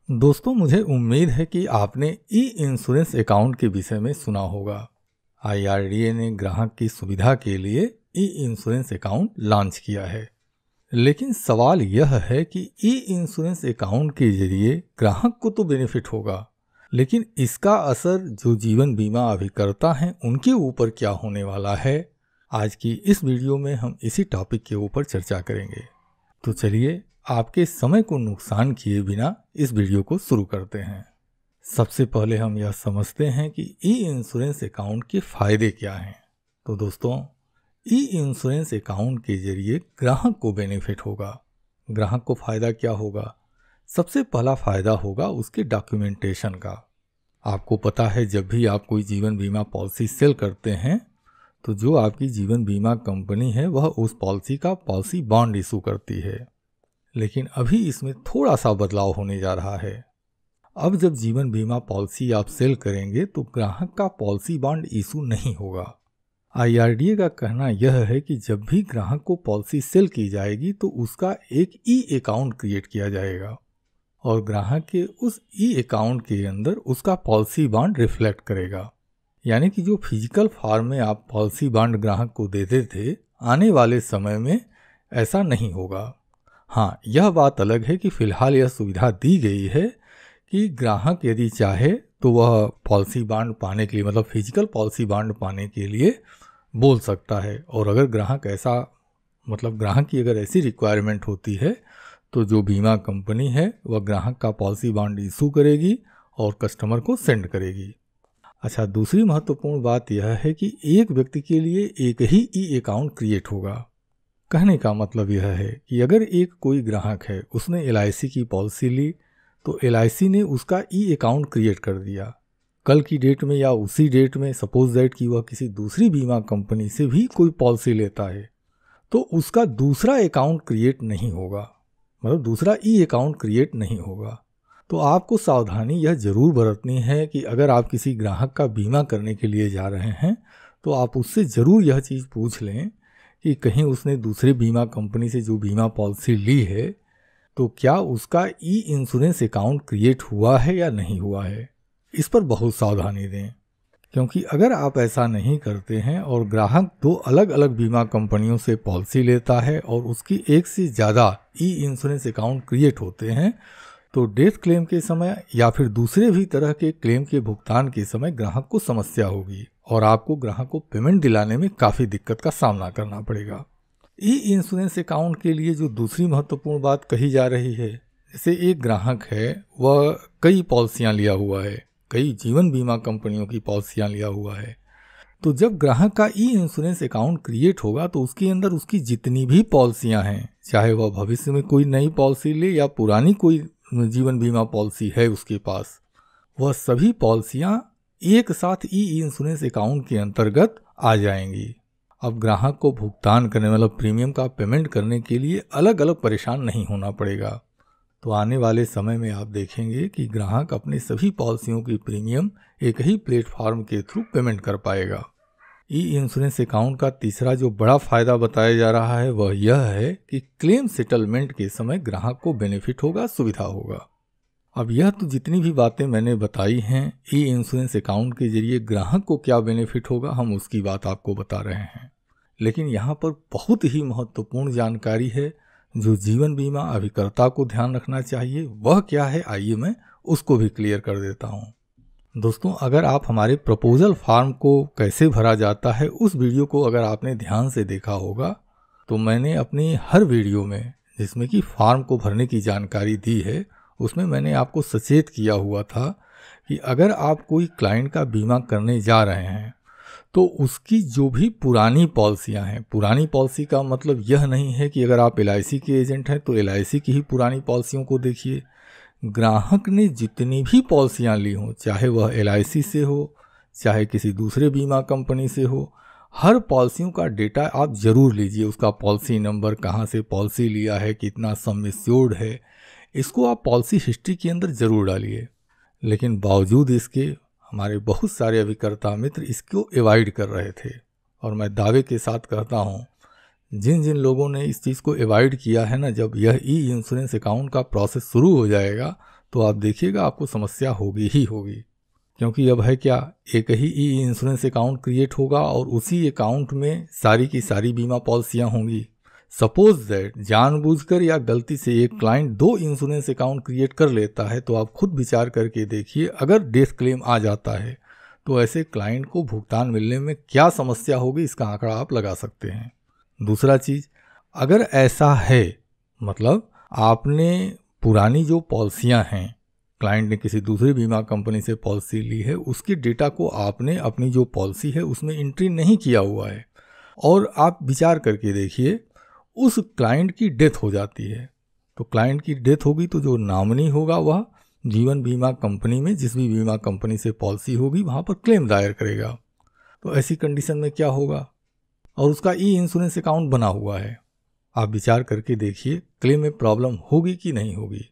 दोस्तों, मुझे उम्मीद है कि आपने ई इंश्योरेंस अकाउंट के विषय में सुना होगा। IRDA ने ग्राहक की सुविधा के लिए ई इंश्योरेंस अकाउंट लॉन्च किया है। लेकिन सवाल यह है कि ई इंश्योरेंस अकाउंट के जरिए ग्राहक को तो बेनिफिट होगा, लेकिन इसका असर जो जीवन बीमा अभिकर्ता हैं उनके ऊपर क्या होने वाला है। आज की इस वीडियो में हम इसी टॉपिक के ऊपर चर्चा करेंगे। तो चलिए आपके समय को नुकसान किए बिना इस वीडियो को शुरू करते हैं। सबसे पहले हम यह समझते हैं कि ई इंश्योरेंस अकाउंट के फायदे क्या हैं। तो दोस्तों, ई इंश्योरेंस अकाउंट के जरिए ग्राहक को बेनिफिट होगा। ग्राहक को फायदा क्या होगा? सबसे पहला फायदा होगा उसके डॉक्यूमेंटेशन का। आपको पता है, जब भी आप कोई जीवन बीमा पॉलिसी सेल करते हैं तो जो आपकी जीवन बीमा कंपनी है वह उस पॉलिसी का पॉलिसी बॉन्ड इशू करती है। लेकिन अभी इसमें थोड़ा सा बदलाव होने जा रहा है। अब जब जीवन बीमा पॉलिसी आप सेल करेंगे तो ग्राहक का पॉलिसी बॉन्ड इशू नहीं होगा। IRDA का कहना यह है कि जब भी ग्राहक को पॉलिसी सेल की जाएगी तो उसका एक ई अकाउंट क्रिएट किया जाएगा और ग्राहक के उस ई अकाउंट के अंदर उसका पॉलिसी बॉन्ड रिफ्लेक्ट करेगा। यानी कि जो फिजिकल फॉर्म में आप पॉलिसी बॉन्ड ग्राहक को देते थे, आने वाले समय में ऐसा नहीं होगा। हाँ, यह बात अलग है कि फ़िलहाल यह सुविधा दी गई है कि ग्राहक यदि चाहे तो वह पॉलिसी बॉन्ड पाने के लिए, मतलब फिजिकल पॉलिसी बॉन्ड पाने के लिए बोल सकता है। और अगर ग्राहक ग्राहक की अगर ऐसी रिक्वायरमेंट होती है तो जो बीमा कंपनी है वह ग्राहक का पॉलिसी बॉन्ड इशू करेगी और कस्टमर को सेंड करेगी। अच्छा, दूसरी महत्वपूर्ण बात यह है कि एक व्यक्ति के लिए एक ही ई अकाउंट क्रिएट होगा। कहने का मतलब यह है कि अगर एक कोई ग्राहक है, उसने LIC की पॉलिसी ली तो LIC ने उसका ई अकाउंट क्रिएट कर दिया। कल की डेट में या उसी डेट में सपोज दैट कि वह किसी दूसरी बीमा कंपनी से भी कोई पॉलिसी लेता है तो उसका दूसरा अकाउंट क्रिएट नहीं होगा, मतलब दूसरा ई अकाउंट क्रिएट नहीं होगा। तो आपको सावधानी यह जरूर बरतनी है कि अगर आप किसी ग्राहक का बीमा करने के लिए जा रहे हैं तो आप उससे ज़रूर यह चीज़ पूछ लें कि कहीं उसने दूसरे बीमा कंपनी से जो बीमा पॉलिसी ली है तो क्या उसका ई इंश्योरेंस अकाउंट क्रिएट हुआ है या नहीं हुआ है। इस पर बहुत सावधानी दें, क्योंकि अगर आप ऐसा नहीं करते हैं और ग्राहक दो अलग अलग बीमा कंपनियों से पॉलिसी लेता है और उसकी एक से ज़्यादा ई इंश्योरेंस अकाउंट क्रिएट होते हैं तो डेथ क्लेम के समय या फिर दूसरे भी तरह के क्लेम के भुगतान के समय ग्राहक को समस्या होगी और आपको ग्राहक को पेमेंट दिलाने में काफ़ी दिक्कत का सामना करना पड़ेगा। ई इंश्योरेंस अकाउंट के लिए जो दूसरी महत्वपूर्ण बात कही जा रही है, जैसे एक ग्राहक है वह कई पॉलिसियां लिया हुआ है, कई जीवन बीमा कंपनियों की पॉलिसियां लिया हुआ है, तो जब ग्राहक का ई इंश्योरेंस अकाउंट क्रिएट होगा तो उसके अंदर उसकी जितनी भी पॉलिसियां हैं, चाहे वह भविष्य में कोई नई पॉलिसी ले या पुरानी कोई जीवन बीमा पॉलिसी है उसके पास, वह सभी पॉलिसियां एक साथ ई इंश्योरेंस अकाउंट के अंतर्गत आ जाएंगी। अब ग्राहक को भुगतान करने, मतलब प्रीमियम का पेमेंट करने के लिए अलग अलग परेशान नहीं होना पड़ेगा। तो आने वाले समय में आप देखेंगे कि ग्राहक अपने सभी पॉलिसियों की प्रीमियम एक ही प्लेटफॉर्म के थ्रू पेमेंट कर पाएगा। ई इंश्योरेंस अकाउंट का तीसरा जो बड़ा फायदा बताया जा रहा है वह यह है कि क्लेम सेटलमेंट के समय ग्राहक को बेनिफिट होगा, सुविधा होगा। अब यह तो जितनी भी बातें मैंने बताई हैं ई इंश्योरेंस अकाउंट के जरिए ग्राहक को क्या बेनिफिट होगा, हम उसकी बात आपको बता रहे हैं। लेकिन यहाँ पर बहुत ही महत्वपूर्ण जानकारी है जो जीवन बीमा अभिकर्ता को ध्यान रखना चाहिए। वह क्या है, आइए मैं उसको भी क्लियर कर देता हूँ। दोस्तों, अगर आप हमारे प्रपोजल फॉर्म को कैसे भरा जाता है उस वीडियो को अगर आपने ध्यान से देखा होगा तो मैंने अपनी हर वीडियो में जिसमें कि फॉर्म को भरने की जानकारी दी है उसमें मैंने आपको सचेत किया हुआ था कि अगर आप कोई क्लाइंट का बीमा करने जा रहे हैं तो उसकी जो भी पुरानी पॉलिसियां हैं, पुरानी पॉलिसी का मतलब यह नहीं है कि अगर आप LIC के एजेंट हैं तो LIC की ही पुरानी पॉलिसियों को देखिए। ग्राहक ने जितनी भी पॉलिसियां ली हों, चाहे वह LIC से हो चाहे किसी दूसरे बीमा कंपनी से हो, हर पॉलिसियों का डेटा आप ज़रूर लीजिए। उसका पॉलिसी नंबर, कहाँ से पॉलिसी लिया है, कितना सम एश्योर्ड है, इसको आप पॉलिसी हिस्ट्री के अंदर ज़रूर डालिए। लेकिन बावजूद इसके हमारे बहुत सारे अभिकर्ता मित्र इसको अवॉइड कर रहे थे और मैं दावे के साथ कहता हूँ जिन जिन लोगों ने इस चीज़ को अवॉइड किया है ना, जब यह ई इंश्योरेंस अकाउंट का प्रोसेस शुरू हो जाएगा तो आप देखिएगा आपको समस्या होगी ही होगी। क्योंकि अब है क्या, एक ही ई इंश्योरेंस अकाउंट क्रिएट होगा और उसी अकाउंट में सारी की सारी बीमा पॉलिसियां होंगी। सपोज दैट जानबूझकर या गलती से एक क्लाइंट 2 इंश्योरेंस अकाउंट क्रिएट कर लेता है, तो आप खुद विचार करके देखिए, अगर डेथ क्लेम आ जाता है तो ऐसे क्लाइंट को भुगतान मिलने में क्या समस्या होगी, इसका आंकड़ा आप लगा सकते हैं। दूसरा चीज, अगर ऐसा है मतलब आपने पुरानी जो पॉलिसियां हैं, क्लाइंट ने किसी दूसरी बीमा कंपनी से पॉलिसी ली है, उसके डेटा को आपने अपनी जो पॉलिसी है उसमें एंट्री नहीं किया हुआ है, और आप विचार करके देखिए उस क्लाइंट की डेथ हो जाती है, तो क्लाइंट की डेथ होगी तो जो नॉमिनी होगा वह जीवन बीमा कंपनी में जिस भी बीमा कंपनी से पॉलिसी होगी वहाँ पर क्लेम दायर करेगा। तो ऐसी कंडीशन में क्या होगा, और उसका ई इंश्योरेंस अकाउंट बना हुआ है, आप विचार करके देखिए क्लेम में प्रॉब्लम होगी कि नहीं होगी।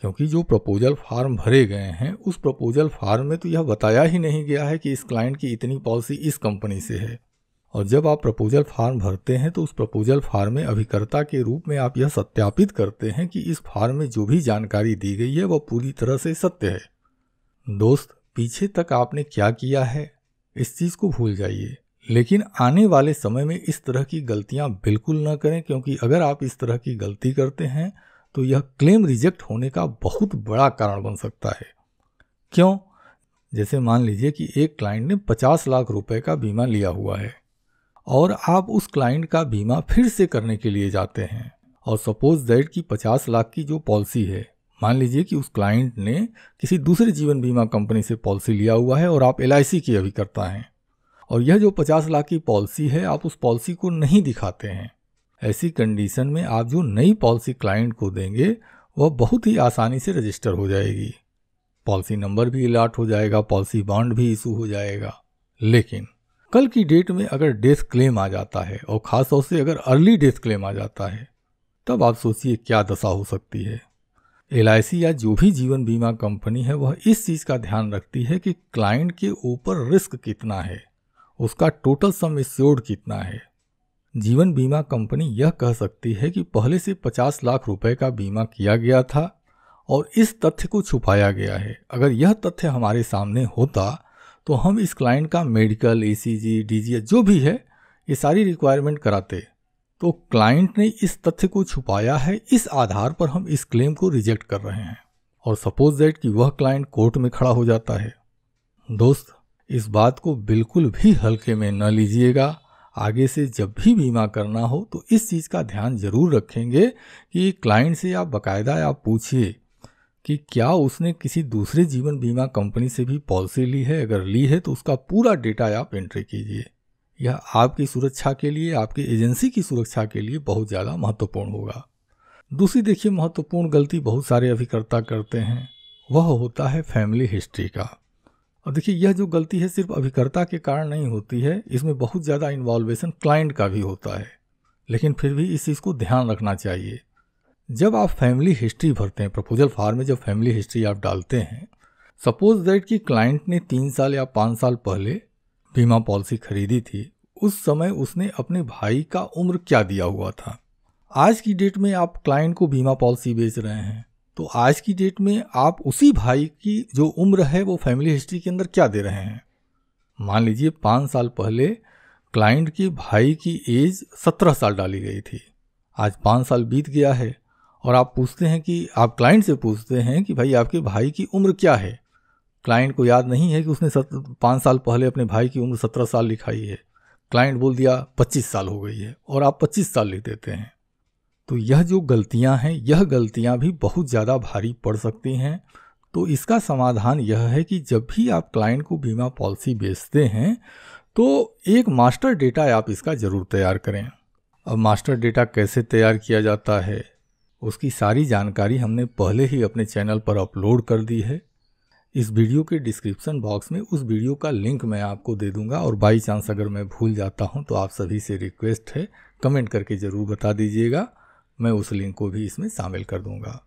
क्योंकि जो प्रपोजल फार्म भरे गए हैं उस प्रपोजल फार्म में तो यह बताया ही नहीं गया है कि इस क्लाइंट की इतनी पॉलिसी इस कंपनी से है। और जब आप प्रपोजल फार्म भरते हैं तो उस प्रपोजल फार्म में अभिकर्ता के रूप में आप यह सत्यापित करते हैं कि इस फार्म में जो भी जानकारी दी गई है वह पूरी तरह से सत्य है। दोस्त, पीछे तक आपने क्या किया है इस चीज़ को भूल जाइए, लेकिन आने वाले समय में इस तरह की गलतियां बिल्कुल न करें, क्योंकि अगर आप इस तरह की गलती करते हैं तो यह क्लेम रिजेक्ट होने का बहुत बड़ा कारण बन सकता है। क्यों? जैसे मान लीजिए कि एक क्लाइंट ने 50 लाख रुपए का बीमा लिया हुआ है और आप उस क्लाइंट का बीमा फिर से करने के लिए जाते हैं, और सपोज दैट कि 50 लाख की जो पॉलिसी है, मान लीजिए कि उस क्लाइंट ने किसी दूसरे जीवन बीमा कंपनी से पॉलिसी लिया हुआ है और आप LIC की अभिकर्ता हैं, और यह जो 50 लाख की पॉलिसी है आप उस पॉलिसी को नहीं दिखाते हैं। ऐसी कंडीशन में आप जो नई पॉलिसी क्लाइंट को देंगे वह बहुत ही आसानी से रजिस्टर हो जाएगी, पॉलिसी नंबर भी अलॉट हो जाएगा, पॉलिसी बॉन्ड भी इशू हो जाएगा। लेकिन कल की डेट में अगर डेथ क्लेम आ जाता है, और खास तौर से अगर अर्ली डेथ क्लेम आ जाता है, तब आप सोचिए क्या दशा हो सकती है। LIC या जो भी जीवन बीमा कंपनी है वह इस चीज़ का ध्यान रखती है कि क्लाइंट के ऊपर रिस्क कितना है, उसका टोटल सम एश्योर्ड कितना है। जीवन बीमा कंपनी यह कह सकती है कि पहले से 50 लाख रुपए का बीमा किया गया था और इस तथ्य को छुपाया गया है। अगर यह तथ्य हमारे सामने होता तो हम इस क्लाइंट का मेडिकल, ECG, DGH जो भी है ये सारी रिक्वायरमेंट कराते। तो क्लाइंट ने इस तथ्य को छुपाया है, इस आधार पर हम इस क्लेम को रिजेक्ट कर रहे हैं, और सपोज दैट कि वह क्लाइंट कोर्ट में खड़ा हो जाता है। दोस्त, इस बात को बिल्कुल भी हल्के में न लीजिएगा। आगे से जब भी बीमा करना हो तो इस चीज़ का ध्यान जरूर रखेंगे कि क्लाइंट से आप बाकायदा आप पूछिए कि क्या उसने किसी दूसरे जीवन बीमा कंपनी से भी पॉलिसी ली है, अगर ली है तो उसका पूरा डेटा आप एंट्री कीजिए। यह आपकी सुरक्षा के लिए, आपकी एजेंसी की सुरक्षा के लिए बहुत ज़्यादा महत्वपूर्ण होगा। दूसरी देखिए महत्वपूर्ण गलती बहुत सारे अभिकर्ता करते हैं, वह होता है फैमिली हिस्ट्री का। और देखिए यह जो गलती है सिर्फ अभिकर्ता के कारण नहीं होती है, इसमें बहुत ज़्यादा इन्वॉल्वेशन क्लाइंट का भी होता है, लेकिन फिर भी इस चीज़ को ध्यान रखना चाहिए। जब आप फैमिली हिस्ट्री भरते हैं, प्रपोजल फार्म में जब फैमिली हिस्ट्री आप डालते हैं, सपोज दैट कि क्लाइंट ने 3 साल या 5 साल पहले बीमा पॉलिसी खरीदी थी, उस समय उसने अपने भाई का उम्र क्या दिया हुआ था। आज की डेट में आप क्लाइंट को बीमा पॉलिसी बेच रहे हैं, तो आज की डेट में आप उसी भाई की जो उम्र है वो फैमिली हिस्ट्री के अंदर क्या दे रहे हैं। मान लीजिए 5 साल पहले क्लाइंट के भाई की एज 17 साल डाली गई थी, आज 5 साल बीत गया है और आप पूछते हैं कि आप क्लाइंट से पूछते हैं कि भाई आपके भाई की उम्र क्या है। क्लाइंट को याद नहीं है कि उसने 5 साल पहले अपने भाई की उम्र 17 साल लिखाई है। क्लाइंट बोल दिया 25 साल हो गई है और आप 25 साल लिख देते हैं। तो यह जो गलतियां हैं, यह गलतियां भी बहुत ज़्यादा भारी पड़ सकती हैं। तो इसका समाधान यह है कि जब भी आप क्लाइंट को बीमा पॉलिसी बेचते हैं तो एक मास्टर डेटा आप इसका ज़रूर तैयार करें। अब मास्टर डेटा कैसे तैयार किया जाता है उसकी सारी जानकारी हमने पहले ही अपने चैनल पर अपलोड कर दी है। इस वीडियो के डिस्क्रिप्शन बॉक्स में उस वीडियो का लिंक मैं आपको दे दूंगा, और बाई चांस अगर मैं भूल जाता हूं तो आप सभी से रिक्वेस्ट है कमेंट करके ज़रूर बता दीजिएगा, मैं उस लिंक को भी इसमें शामिल कर दूंगा।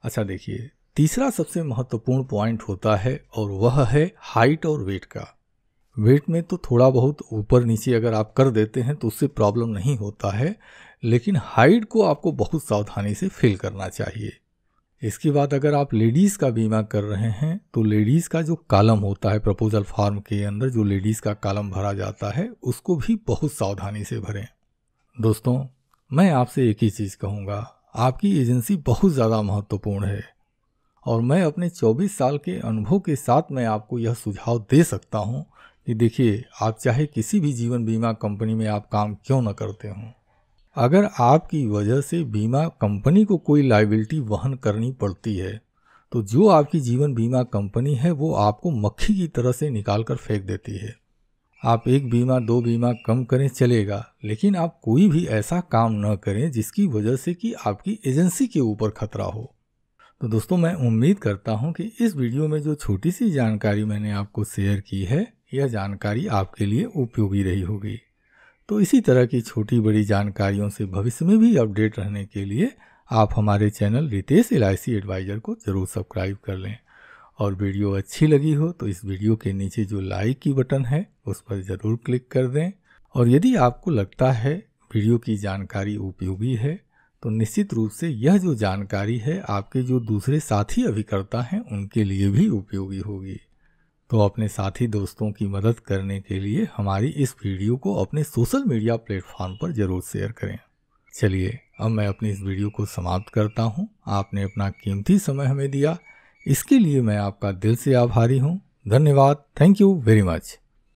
अच्छा देखिए, तीसरा सबसे महत्वपूर्ण पॉइंट होता है और वह है हाइट और वेट का। वेट में तो थोड़ा बहुत ऊपर नीचे अगर आप कर देते हैं तो उससे प्रॉब्लम नहीं होता है, लेकिन हाइट को आपको बहुत सावधानी से फिल करना चाहिए। इसके बाद अगर आप लेडीज़ का बीमा कर रहे हैं तो लेडीज़ का जो कॉलम होता है प्रपोजल फॉर्म के अंदर, जो लेडीज़ का कॉलम भरा जाता है, उसको भी बहुत सावधानी से भरें। दोस्तों, मैं आपसे एक ही चीज़ कहूँगा, आपकी एजेंसी बहुत ज़्यादा महत्वपूर्ण है और मैं अपने 24 साल के अनुभव के साथ मैं आपको यह सुझाव दे सकता हूँ कि देखिए, आप चाहे किसी भी जीवन बीमा कंपनी में आप काम क्यों न करते हों, अगर आपकी वजह से बीमा कंपनी को कोई लायबिलिटी वहन करनी पड़ती है तो जो आपकी जीवन बीमा कंपनी है वो आपको मक्खी की तरह से निकाल कर फेंक देती है। आप एक बीमा 2 बीमा कम करें चलेगा, लेकिन आप कोई भी ऐसा काम न करें जिसकी वजह से कि आपकी एजेंसी के ऊपर खतरा हो। तो दोस्तों, मैं उम्मीद करता हूं कि इस वीडियो में जो छोटी सी जानकारी मैंने आपको शेयर की है, यह जानकारी आपके लिए उपयोगी रही होगी। तो इसी तरह की छोटी बड़ी जानकारियों से भविष्य में भी अपडेट रहने के लिए आप हमारे चैनल रितेश LIC एडवाइज़र को ज़रूर सब्सक्राइब कर लें। और वीडियो अच्छी लगी हो तो इस वीडियो के नीचे जो लाइक की बटन है उस पर ज़रूर क्लिक कर दें। और यदि आपको लगता है वीडियो की जानकारी उपयोगी है तो निश्चित रूप से यह जो जानकारी है आपके जो दूसरे साथी अभिकर्ता हैं उनके लिए भी उपयोगी होगी। तो अपने साथी दोस्तों की मदद करने के लिए हमारी इस वीडियो को अपने सोशल मीडिया प्लेटफॉर्म पर ज़रूर शेयर करें। चलिए, अब मैं अपनी इस वीडियो को समाप्त करता हूं। आपने अपना कीमती समय हमें दिया, इसके लिए मैं आपका दिल से आभारी हूं। धन्यवाद। Thank you very much.